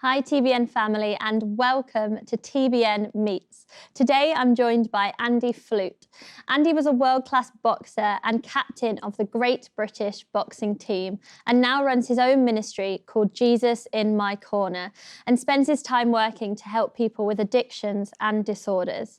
Hi TBN family and welcome to TBN Meets. Today I'm joined by Andy Flute. Andy was a world-class boxer and captain of the Great British boxing team and now runs his own ministry called Jesus in My Corner and spends his time working to help people with addictions and disorders.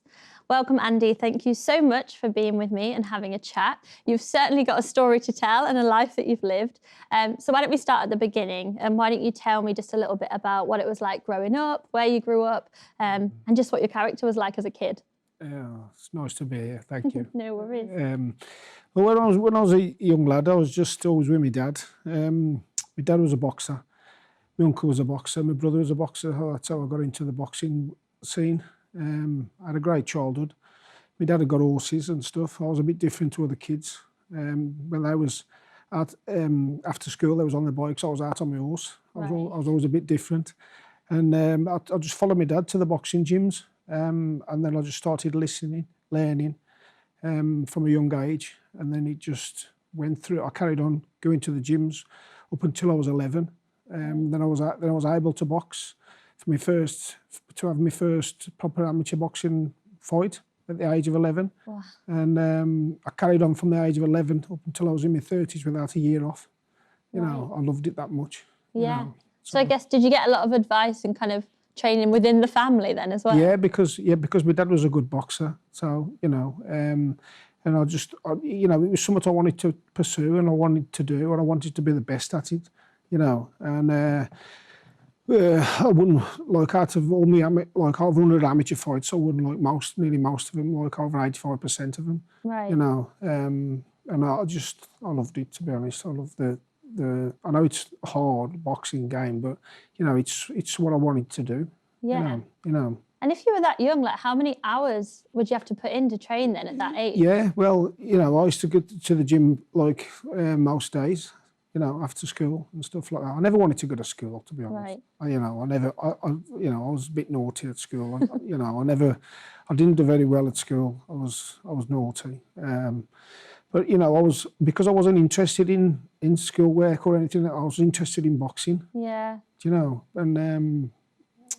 Welcome, Andy. Thank you so much for being with me and having a chat. You've certainly got a story to tell and a life that you've lived. So why don't we start at the beginning? And why don't you tell me just a little bit about what it was like growing up, where you grew up, and just what your character was like as a kid? Yeah, it's nice to be here. Thank you. No worries. Well, when I was a young lad, I was just always with my dad. My dad was a boxer. My uncle was a boxer. My brother was a boxer. That's how I got into the boxing scene. I had a great childhood. My dad had got horses and stuff. I was a bit different to other kids. When I was after school, I was on the bikes. I was out on my horse. I was always a bit different. And I just followed my dad to the boxing gyms. And then I just started learning from a young age. And then it just went through. I carried on going to the gyms up until I was 11. Then I was able to box to have my first proper amateur boxing fight at the age of 11. Wow. And I carried on from the age of 11 up until I was in my 30s without a year off. You know, I loved it that much. Yeah. You know, so I guess, did you get a lot of advice and kind of training within the family then as well? Yeah, because my dad was a good boxer. So, you know, and you know, it was something I wanted to pursue and I wanted to do and I wanted to be the best at it, you know. And I wouldn't, like, out of all my, like, over 100 amateur fights, I wouldn't like nearly most of them, like over 85% of them. Right. You know, and I loved it, to be honest. I love I know it's a hard boxing game, but, you know, it's what I wanted to do. Yeah. You know. And if you were that young, like, how many hours would you have to put in to train then at that age? Yeah, well, you know, I used to go to the gym, like, most days, you know, after school and stuff like that. I never wanted to go to school, to be honest. Right. You know, I was a bit naughty at school. You know, I didn't do very well at school. I was naughty. But, you know, because I wasn't interested in schoolwork or anything, I was interested in boxing. Yeah. Do you know? And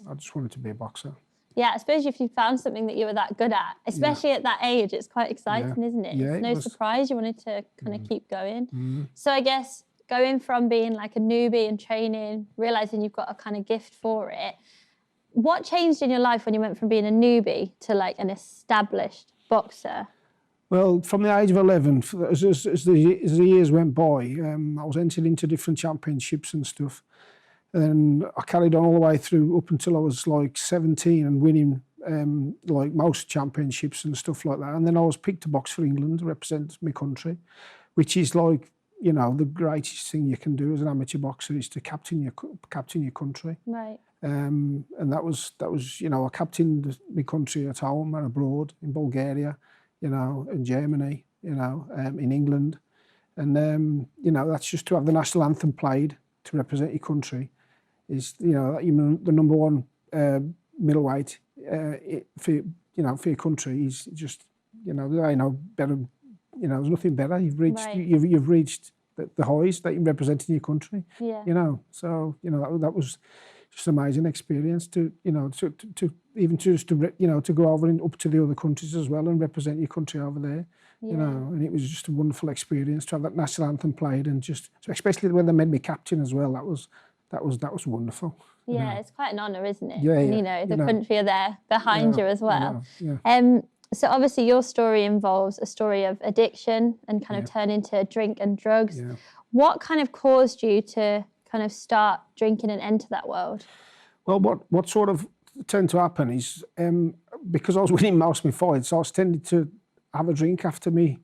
I just wanted to be a boxer. Yeah, I suppose if you found something that you were that good at, especially at that age, it's quite exciting, isn't it? Yeah, it's no surprise you wanted to kind of keep going. Mm-hmm. So I guess going from being like a newbie and training, realising you've got a kind of gift for it, what changed in your life when you went from being a newbie to like an established boxer? Well, from the age of 11, as the years went by, I was entered into different championships and stuff. And I carried on all the way through up until I was like 17 and winning like most championships and stuff like that. And then I was picked to box for England to represent my country, which is like, you know, the greatest thing you can do as an amateur boxer is to captain your country. Right. And that was you know, I captained my country at home and abroad in Bulgaria, you know, in Germany, you know, in England. And, you know, that's just to have the national anthem played to represent your country is, you know, even the number one middleweight for, you know, for your country is just, you know, there ain't no better, you know, there's nothing better. You've reached, right. you've reached the highs that you're representing your country. Yeah. You know, so, you know, that was just an amazing experience to, you know, to you know, to go over and up to the other countries as well and represent your country over there. Yeah. You know, and it was just a wonderful experience to have that national anthem played and just, especially when they made me captain as well. That was wonderful. Yeah, you know. It's quite an honour, isn't it? Yeah, and, you know, the country are there behind you as well. Yeah. So obviously your story involves a story of addiction and kind of turn into drink and drugs. Yeah. What kind of caused you to kind of start drinking and enter that world? Well, what sort of tended to happen is because I was winning most of my fights, I was tending to have a drink after me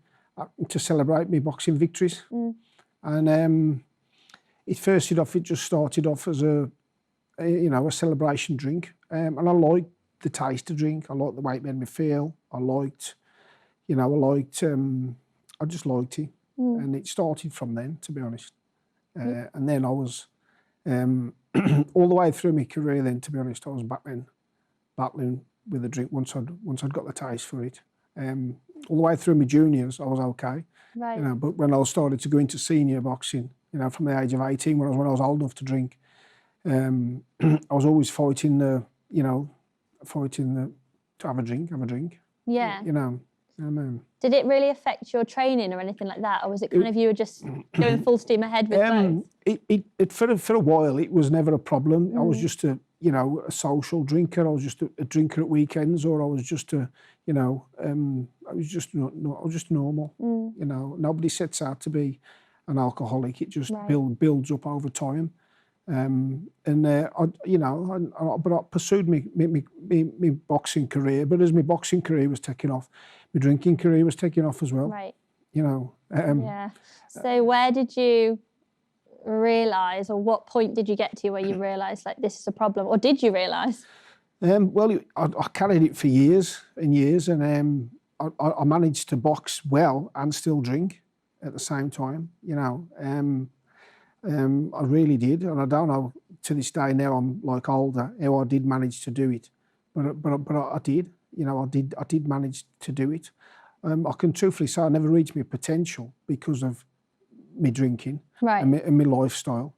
to celebrate my boxing victories. And it just started off as a you know, a celebration drink. And I liked the taste of drink. I liked the way it made me feel. I just liked it. And it started from then, to be honest. And then I was, all the way through my career then, to be honest, I was battling with the drink once I'd got the taste for it. All the way through my juniors, I was okay. Right. You know, but when I started to go into senior boxing, you know, from the age of 18, when I was old enough to drink, I was always fighting to have a drink, Yeah. you know. Did it really affect your training or anything like that? Or was it kind of you were just going full steam ahead with both? It for a while, it was never a problem. I was just a social drinker. I was just a drinker at weekends, or I was just I was just I was just normal. Nobody sets out to be an alcoholic. It just builds up over time. But I pursued my boxing career. But as my boxing career was taking off, my drinking career was taking off as well. Right. Yeah. So where did you realise, or what point did you get to where you realised like this is a problem, or did you realise? Well, I carried it for years and years, and I managed to box well and still drink at the same time. I really did, and I don't know to this day now. I'm like older how I did manage to do it, but I did. I did manage to do it. I can truthfully say I never reached my potential because of me drinking and my lifestyle.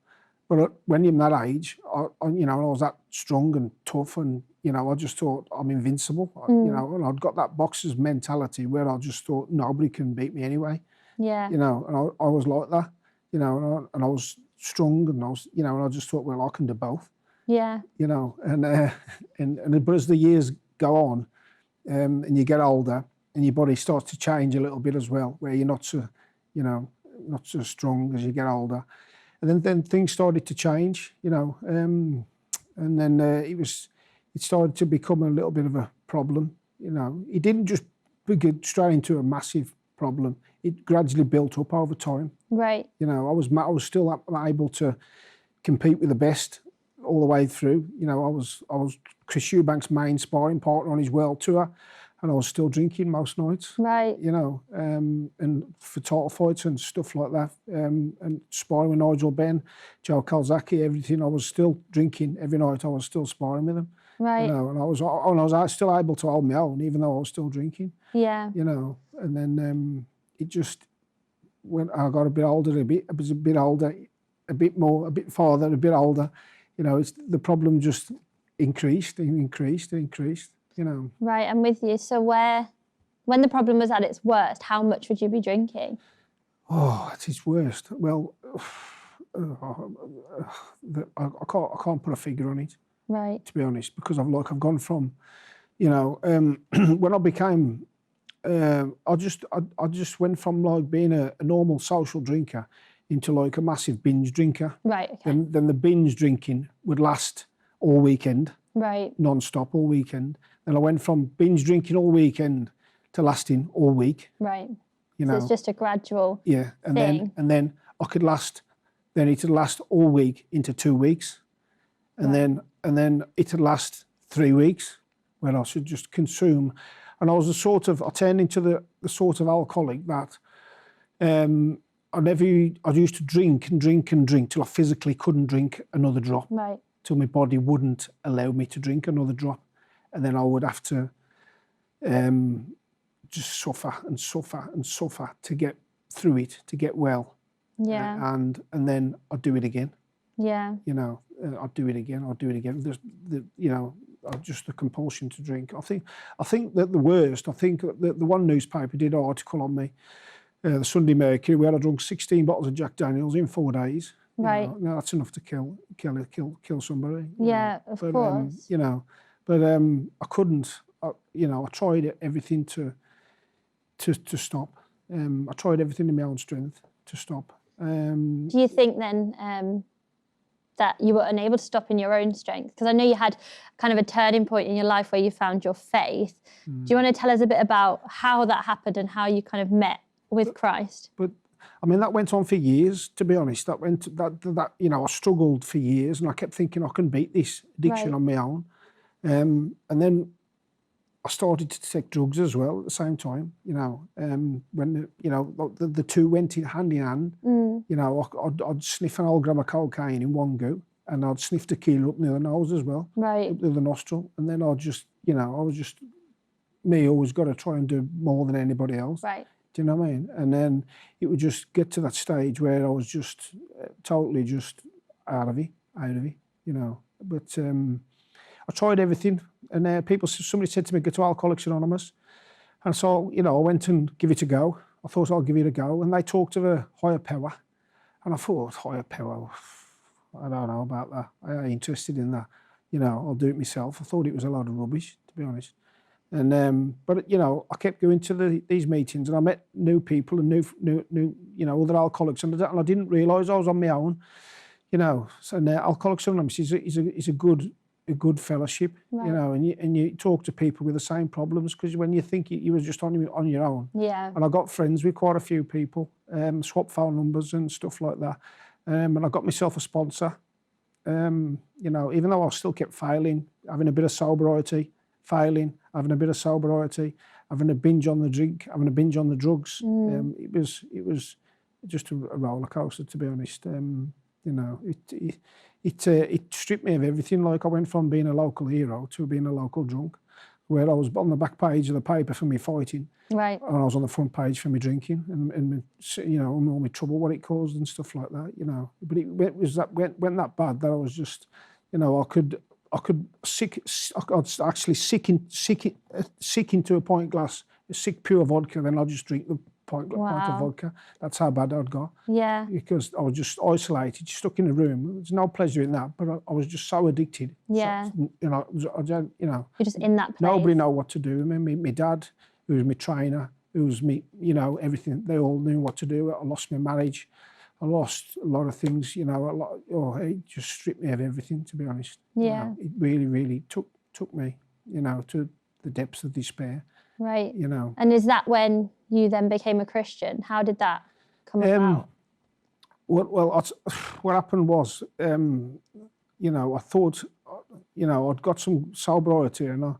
But when you're that age, I was that strong and tough, and I just thought I'm invincible. And I'd got that boxer's mentality where I just thought nobody can beat me anyway. Yeah. And I was like that. And I was strong, and I was, and I just thought, well, I can do both. Yeah. But as the years go on, and you get older, and your body starts to change a little bit as well, where you're not so strong as you get older, and then things started to change, and then it started to become a little bit of a problem. It didn't just get straight into a massive problem. It gradually built up over time. Right. I was still able to compete with the best all the way through. I was Chris Eubank's main sparring partner on his world tour, and I was still drinking most nights. Right. And for title fights and stuff like that, and sparring with Nigel Benn, Joe Calzaghe, everything. I was still drinking every night. I was still sparring with him. Right. And I was still able to hold my own, even though I was still drinking. Yeah. And then it just, when I got a bit older, a bit farther, a bit older, the problem just increased. Right, I'm with you. So when the problem was at its worst, how much would you be drinking? Oh, at its worst. Well, I can't put a figure on it. Right. To be honest, because I've gone from, when I became, I just went from like being a normal social drinker into like a massive binge drinker. Right. Okay. Then the binge drinking would last all weekend. Right. Non-stop all weekend. Then I went from binge drinking all weekend to lasting all week. Right. So it's just a gradual thing. Then I could last. Then it would last all week into 2 weeks, and then it would last 3 weeks, where I should just consume. And I turned into the sort of alcoholic that I used to drink till I physically couldn't drink another drop. Right. Till my body wouldn't allow me to drink another drop. And then I would have to just suffer to get through it, to get well. Yeah. And then I'd do it again. Yeah. I'd do it again. Just the compulsion to drink. I think that the worst, that the one newspaper did an article on me, the Sunday Mercury, where I drunk 16 bottles of Jack Daniels in 4 days. Right. That's enough to kill somebody. Yeah, of course. I couldn't. I tried everything to stop. I tried everything in my own strength to stop. Do you think then that you were unable to stop in your own strength? Because I know you had kind of a turning point in your life where you found your faith. Do you want to tell us a bit about how that happened and how you kind of met with Christ? But I mean, that went on for years, to be honest. I struggled for years, and I kept thinking I can beat this addiction on my own. And then I started to take drugs as well at the same time. When the two went hand in hand. I'd sniff an old gram of cocaine in one go, and I'd sniff tequila up the other nose as well, right, up the other nostril, and then I was just me, always got to try and do more than anybody else. Right. Do you know what I mean? And then it would just get to that stage where I was just totally just out of it. you know. But I tried everything, and somebody said to me, go to Alcoholics Anonymous. And so, you know, I went and give it a go. I thought I'll give it a go. And they talked of a higher power. And I thought, higher power, I don't know about that. I ain't interested in that. You know, I'll do it myself. I thought it was a lot of rubbish, to be honest. And but you know, I kept going to these meetings, and I met new people and new you know, other alcoholics, and I didn't realise I was on my own. You know, so Alcoholics Anonymous is a good fellowship. Right. You know, and you talk to people with the same problems, because when you think you were just on your own. Yeah. And I got friends with quite a few people, swap phone numbers and stuff like that, and I got myself a sponsor. You know, even though I still kept failing, having a bit of sobriety, failing, having a bit of sobriety, having a binge on the drink, having a binge on the drugs. It was just a roller coaster, to be honest. You know, it stripped me of everything. Like, I went from being a local hero to being a local drunk, where I was on the back page of the paper for me fighting, Right. and I was on the front page for me drinking and you know, and all my trouble, what it caused and stuff like that. You know, but it went that bad that I was just, you know, I'd actually sick into a pint glass, sick pure vodka, then I'd just drink the pint of vodka. That's how bad I'd got. Yeah. Because I was just isolated, stuck in a room. There's no pleasure in that, but I was just so addicted. Yeah. So, you know, you know, You're just in that place. nobody know what to do. I mean, my dad, who was my trainer, who was me, you know, everything. They all knew what to do. I lost my marriage. I lost a lot of things, you know. It just stripped me of everything, to be honest. Yeah. You know, it really, really took me, you know, to the depths of despair. Right. You know. And is that when you then became a Christian? How did that come about? Well, what happened was, you know, I thought, you know, I'd got some sobriety, and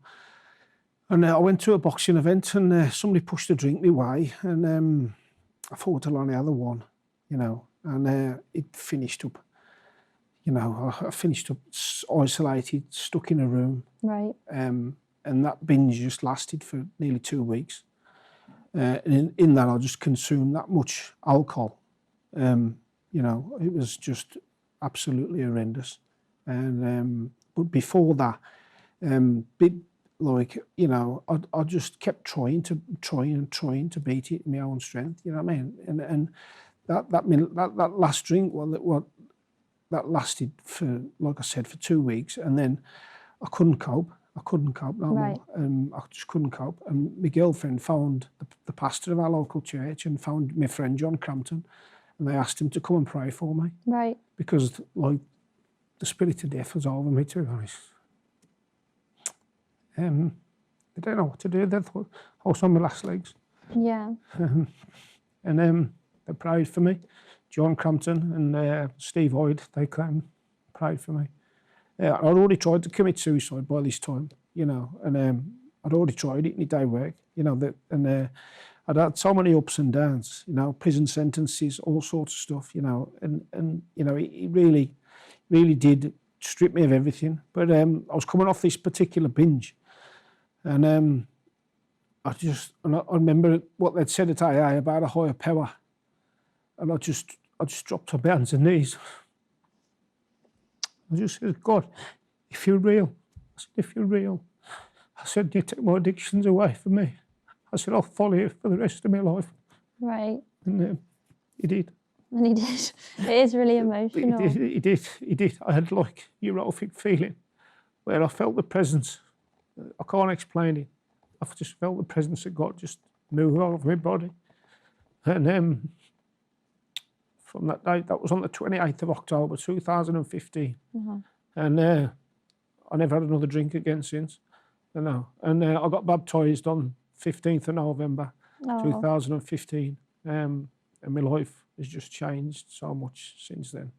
I went to a boxing event, and somebody pushed a drink my way, and I thought I'll only have one, you know, and it finished up. You know, I finished up isolated, stuck in a room. Right. And that binge just lasted for nearly 2 weeks. And in that, I just consumed that much alcohol. You know, it was just absolutely horrendous. And but before that, like, you know, I just kept trying to beat it in my own strength. You know what I mean? And that last drink, that lasted for, like I said, for 2 weeks, and then I couldn't cope. No more. I just couldn't cope. And my girlfriend found the pastor of our local church and found my friend John Crampton, and they asked him to come and pray for me. Right. Because, like, the spirit of death was over me, to be honest. They didn't know what to do. They thought I was on my last legs. Yeah. And they prayed for me. John Crampton and Steve Hoyd, they came, prayed for me. I'd already tried to commit suicide by this time, you know, and I'd already tried it and it didn't work, you know, and I'd had so many ups and downs, you know, prison sentences, all sorts of stuff, you know, and you know, it really, really did strip me of everything. But I was coming off this particular binge, and I remember what they'd said at AA about a higher power, and I just dropped on my hands and knees. I just said, God, if you're real, I said, if you're real, I said, you take my addictions away from me. I said, I'll follow you for the rest of my life. Right. And he did. And he did. It is really emotional. He did. I had like euphoric feeling where I felt the presence. I can't explain it. I just felt the presence of God just move all over my body. And from that day, that was on the 28th of October 2015. Mm-hmm. And I never had another drink again since. No. And I got baptised on 15th of November 2015. And my life has just changed so much since then,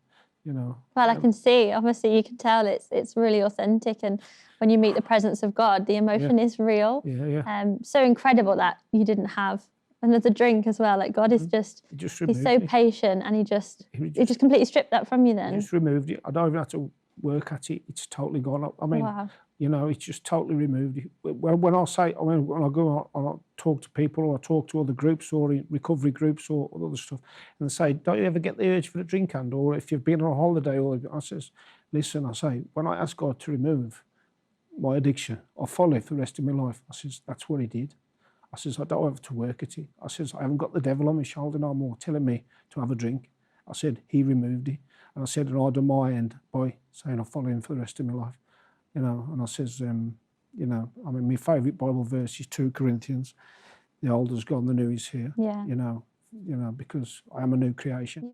you know. Well, I can see, obviously you can tell it's really authentic, and when you meet the presence of God, the emotion is real. Yeah. So incredible that you didn't have another drink as well. Like, God is he's so patient, and he just completely stripped that from you then. He just removed it. I don't even have to work at it. It's totally gone. I mean, you know, it's just totally removed it. When I go and I talk to people, or I talk to other groups or recovery groups or other stuff, and they say, don't you ever get the urge for a drink, or if you've been on a holiday, or I says, listen, I say, when I ask God to remove my addiction, I'll follow it for the rest of my life. I says, that's what he did. I says, I don't have to work at it. I says, I haven't got the devil on my shoulder no more telling me to have a drink. I said, he removed it. And I said, and I'll do my end by saying I'll follow him for the rest of my life. You know, and I says, you know, I mean, my favourite Bible verse is 2 Corinthians. The old has gone, the new is here. Yeah. You know, because I am a new creation.